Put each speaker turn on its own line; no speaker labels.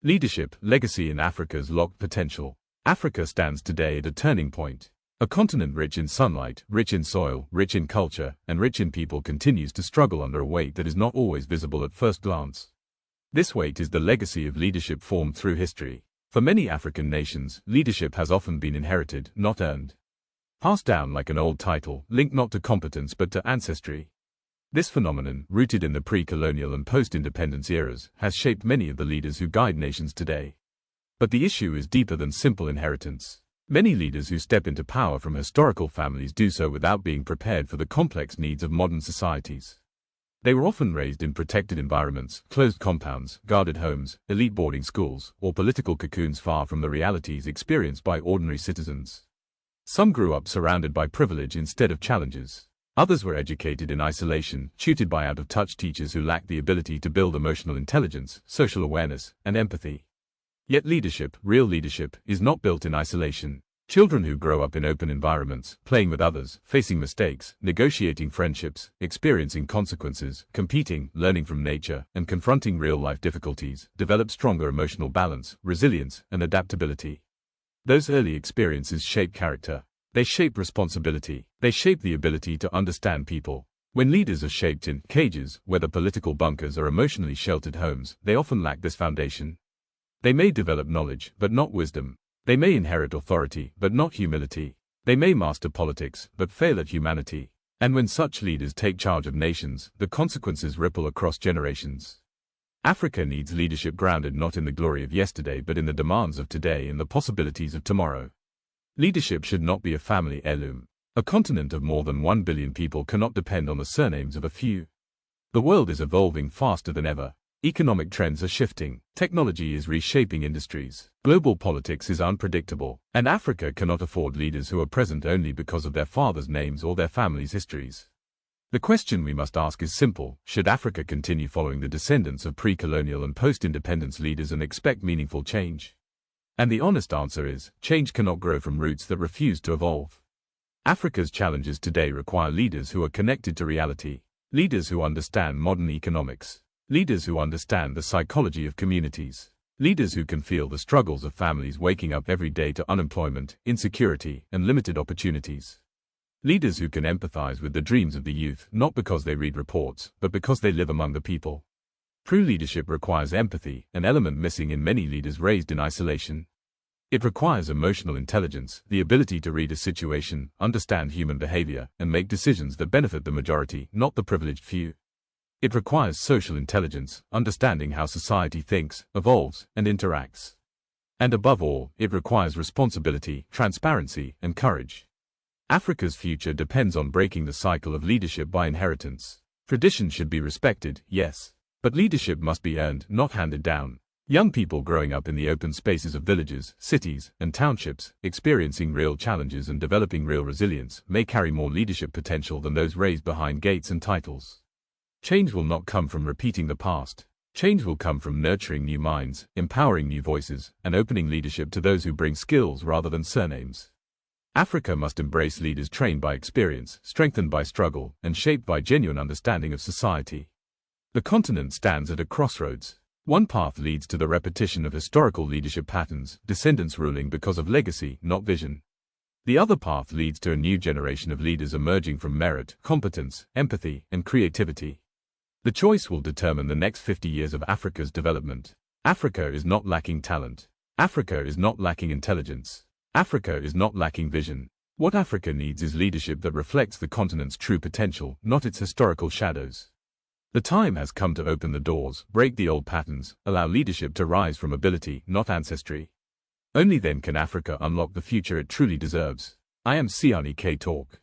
Leadership, legacy in Africa's locked potential. Africa stands today at a turning point. A continent rich in sunlight, rich in soil, rich in culture, and rich in people continues to struggle under a weight that is not always visible at first glance. This weight is the legacy of leadership formed through history. For many African nations, leadership has often been inherited, not earned. Passed down like an old title, linked not to competence but to ancestry. This phenomenon, rooted in the pre-colonial and post-independence eras, has shaped many of the leaders who guide nations today. But the issue is deeper than simple inheritance. Many leaders who step into power from historical families do so without being prepared for the complex needs of modern societies. They were often raised in protected environments, closed compounds, guarded homes, elite boarding schools, or political cocoons far from the realities experienced by ordinary citizens. Some grew up surrounded by privilege instead of challenges. Others were educated in isolation, tutored by out-of-touch teachers who lacked the ability to build emotional intelligence, social awareness, and empathy. Yet leadership, real leadership, is not built in isolation. Children who grow up in open environments, playing with others, facing mistakes, negotiating friendships, experiencing consequences, competing, learning from nature, and confronting real-life difficulties, develop stronger emotional balance, resilience, and adaptability. Those early experiences shape character. They shape responsibility. They shape the ability to understand people. When leaders are shaped in cages, whether political bunkers or emotionally sheltered homes, they often lack this foundation. They may develop knowledge, but not wisdom. They may inherit authority, but not humility. They may master politics, but fail at humanity. And when such leaders take charge of nations, the consequences ripple across generations. Africa needs leadership grounded not in the glory of yesterday but in the demands of today and the possibilities of tomorrow. Leadership should not be a family heirloom. A continent of more than 1 billion people cannot depend on the surnames of a few. The world is evolving faster than ever. Economic trends are shifting. Technology is reshaping industries. Global politics is unpredictable. And Africa cannot afford leaders who are present only because of their fathers' names or their families' histories. The question we must ask is simple: should Africa continue following the descendants of pre-colonial and post-independence leaders and expect meaningful change? And the honest answer is, change cannot grow from roots that refuse to evolve. Africa's challenges today require leaders who are connected to reality, leaders who understand modern economics, leaders who understand the psychology of communities, leaders who can feel the struggles of families waking up every day to unemployment, insecurity, and limited opportunities. Leaders who can empathize with the dreams of the youth, not because they read reports, but because they live among the people. True leadership requires empathy, an element missing in many leaders raised in isolation. It requires emotional intelligence, the ability to read a situation, understand human behavior, and make decisions that benefit the majority, not the privileged few. It requires social intelligence, understanding how society thinks, evolves, and interacts. And above all, it requires responsibility, transparency, and courage. Africa's future depends on breaking the cycle of leadership by inheritance. Tradition should be respected, yes. But leadership must be earned, not handed down. Young people growing up in the open spaces of villages, cities, and townships, experiencing real challenges and developing real resilience, may carry more leadership potential than those raised behind gates and titles. Change will not come from repeating the past. Change will come from nurturing new minds, empowering new voices, and opening leadership to those who bring skills rather than surnames. Africa must embrace leaders trained by experience, strengthened by struggle, and shaped by genuine understanding of society. The continent stands at a crossroads. One path leads to the repetition of historical leadership patterns, descendants ruling because of legacy, not vision. The other path leads to a new generation of leaders emerging from merit, competence, empathy, and creativity. The choice will determine the next 50 years of Africa's development. Africa is not lacking talent. Africa is not lacking intelligence. Africa is not lacking vision. What Africa needs is leadership that reflects the continent's true potential, not its historical shadows. The time has come to open the doors, break the old patterns, allow leadership to rise from ability, not ancestry. Only then can Africa unlock the future it truly deserves. I am Siani K. Talk.